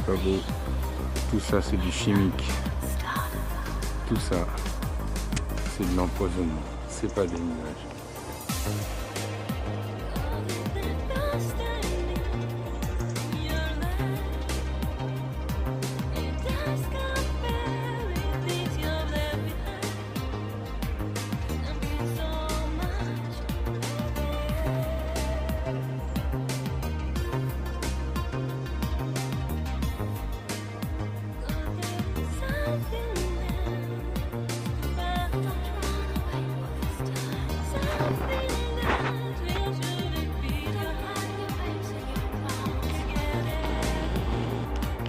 pas beau. Tout ça, c'est du chimique. Tout ça, c'est de l'empoisonnement. C'est pas des nuages.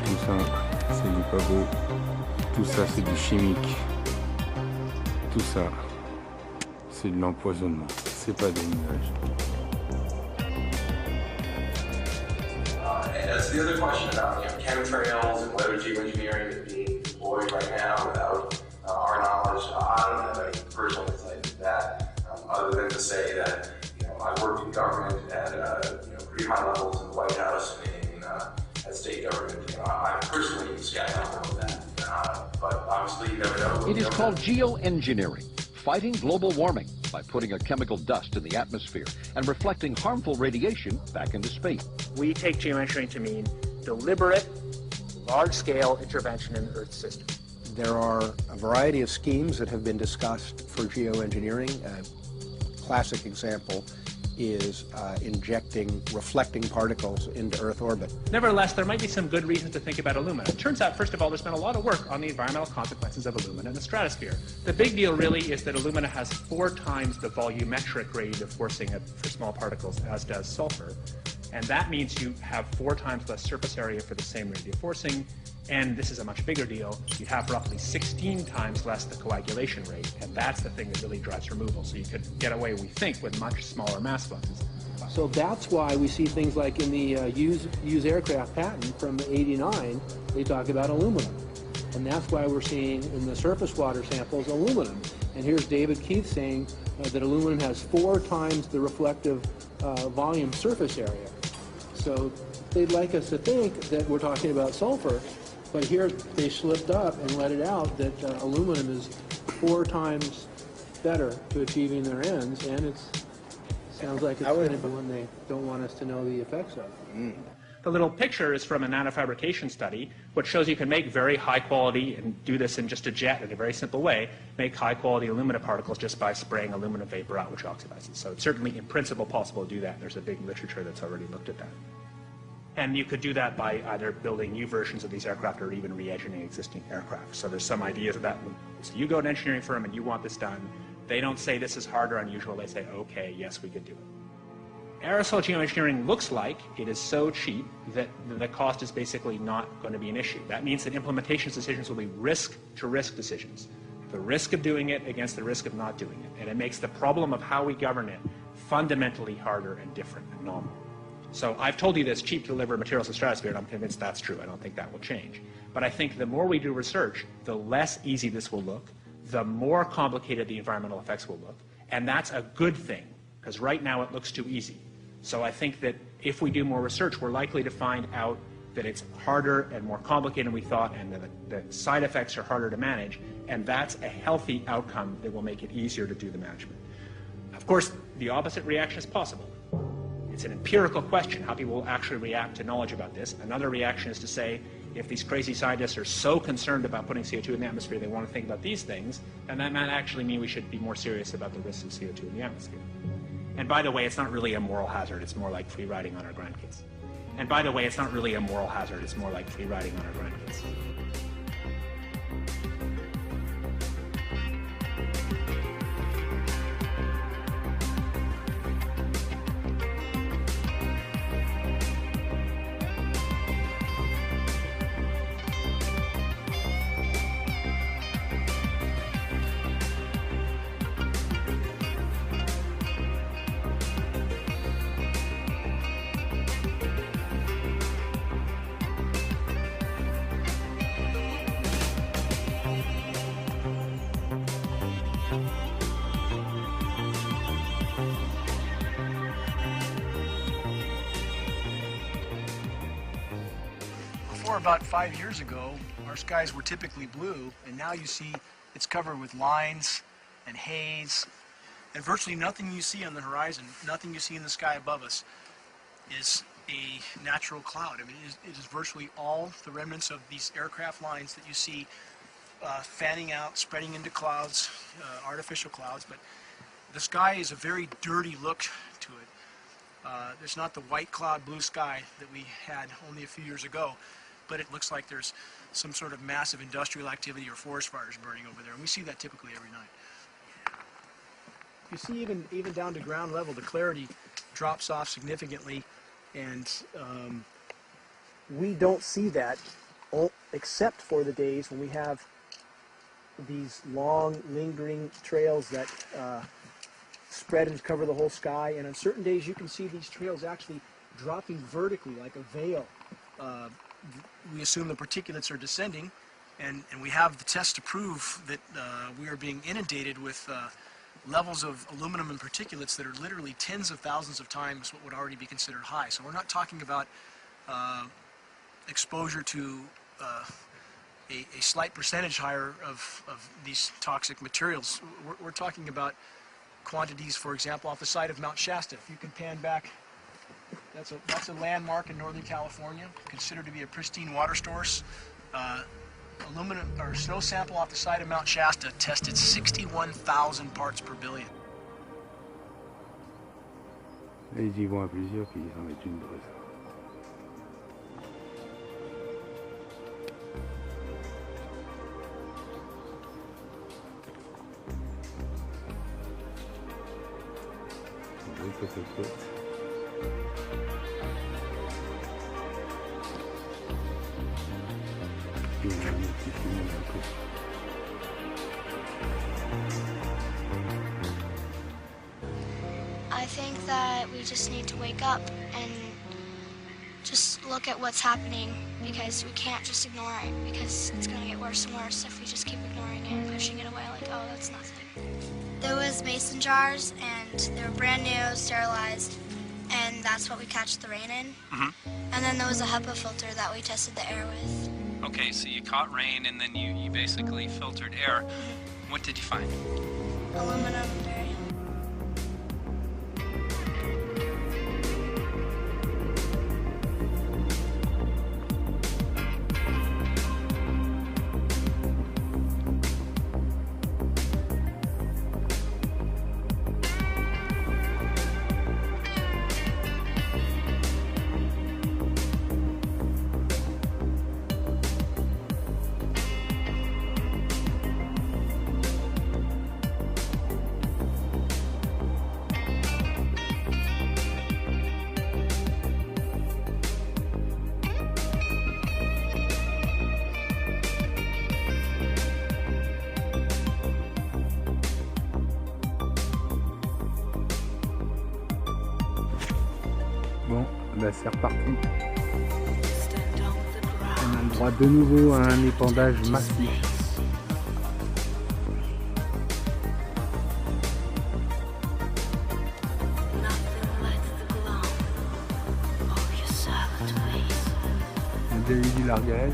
Tout ça, c'est du pas beau. Tout ça, c'est du chimique. Tout ça, c'est de l'empoisonnement. C'est pas des nuages. And that's the other question about chemtrails and whether geoengineering is being deployed right now without our knowledge. I don't have any personal insight into that, other than to say that I worked in government at pretty high levels in the White House and in at state government. I'm personally skeptical of that, but obviously you never know. It is called geoengineering, fighting global warming by putting a chemical dust in the atmosphere and reflecting harmful radiation back into space. We take geoengineering to mean deliberate, large-scale intervention in the Earth's system. There are a variety of schemes that have been discussed for geoengineering. A classic example is injecting reflecting particles into Earth orbit. Nevertheless, there might be some good reasons to think about alumina. It turns out, first of all, there's been a lot of work on the environmental consequences of alumina in the stratosphere. The big deal really is that alumina has 4 times the volumetric radiative forcing for small particles as does sulfur. And that means you have 4 times less surface area for the same radiative forcing. And this is a much bigger deal. You have roughly 16 times less the coagulation rate, and that's the thing that really drives removal. So you could get away, we think, with much smaller mass fluxes. So that's why we see things like in the used aircraft patent from '89, they talk about aluminum. And that's why we're seeing in the surface water samples aluminum. And here's David Keith saying that aluminum has 4 times the reflective volume surface area. So they'd like us to think that we're talking about sulfur, but here they slipped up and let it out that aluminum is 4 times better to achieving their ends, and it sounds like it's kind of the one they don't want us to know the effects of. The little picture is from a nanofabrication study, which shows you can make very high quality, and do this in just a jet in a very simple way, make high quality alumina particles just by spraying aluminum vapor out, which oxidizes. So it's certainly in principle possible to do that. There's a big literature that's already looked at that. And you could do that by either building new versions of these aircraft or even re-engineering existing aircraft. So there's some ideas of that. So you go to an engineering firm and you want this done. They don't say this is hard or unusual. They say, okay, yes, we could do it. Aerosol geoengineering looks like it is so cheap that the cost is basically not going to be an issue. That means that implementation decisions will be risk-to-risk decisions. The risk of doing it against the risk of not doing it. And it makes the problem of how we govern it fundamentally harder and different and novel. So I've told you that it's cheap to deliver materials to the stratosphere, and I'm convinced that's true. I don't think that will change. But I think the more we do research, the less easy this will look, the more complicated the environmental effects will look. And that's a good thing, because right now it looks too easy. So I think that if we do more research, we're likely to find out that it's harder and more complicated than we thought, and that the side effects are harder to manage, and that's a healthy outcome that will make it easier to do the management. Of course, the opposite reaction is possible. It's an empirical question, how people will actually react to knowledge about this. Another reaction is to say, if these crazy scientists are so concerned about putting CO2 in the atmosphere, they want to think about these things, then that might actually mean we should be more serious about the risks of CO2 in the atmosphere. And by the way, it's not really a moral hazard, it's more like free riding on our grandkids. And by the way, it's not really a moral hazard, it's more like free riding on our grandkids. before about 5 years ago, our skies were typically blue, and now you see it's covered with lines and haze, and virtually nothing you see on the horizon, nothing you see in the sky above us is a natural cloud. I mean, it is virtually all the remnants of these aircraft lines that you see fanning out, spreading into clouds, artificial clouds, but the sky is a very dirty look to it. There's not the white cloud blue sky that we had only a few years ago, but it looks like there's some sort of massive industrial activity or forest fires burning over there, and we see that typically every night. You see even down to ground level, the clarity drops off significantly, and we don't see that except for the days when we have these long, lingering trails that spread and cover the whole sky, and on certain days you can see these trails actually dropping vertically like a veil. We assume the particulates are descending, and we have the tests to prove that we are being inundated with levels of aluminum and particulates that are literally tens of thousands of times what would already be considered high. So we're not talking about exposure to a slight percentage higher of these toxic materials. We're talking about quantities, for example, off the side of Mount Shasta. If you can pan back, that's a landmark in Northern California, considered to be a pristine water source. Aluminum or snow sample off the side of Mount Shasta tested 61,000 parts per billion. Et ils y vont à plusieurs, puis ils en mettent une breuse. I think that we just need to wake up and just look at what's happening, because we can't just ignore it, because it's going to get worse and worse if we just keep ignoring it and pushing it away like, oh, that's nothing. There was mason jars, and they were brand new, sterilized, and that's what we catch the rain in. And then there was a HEPA filter that we tested the air with. Okay, so you caught rain and then you basically filtered air. What did you find? Aluminum, barium. Bon, bah c'est reparti. On a le droit de nouveau à un épandage massif. On a déjà eu du largage.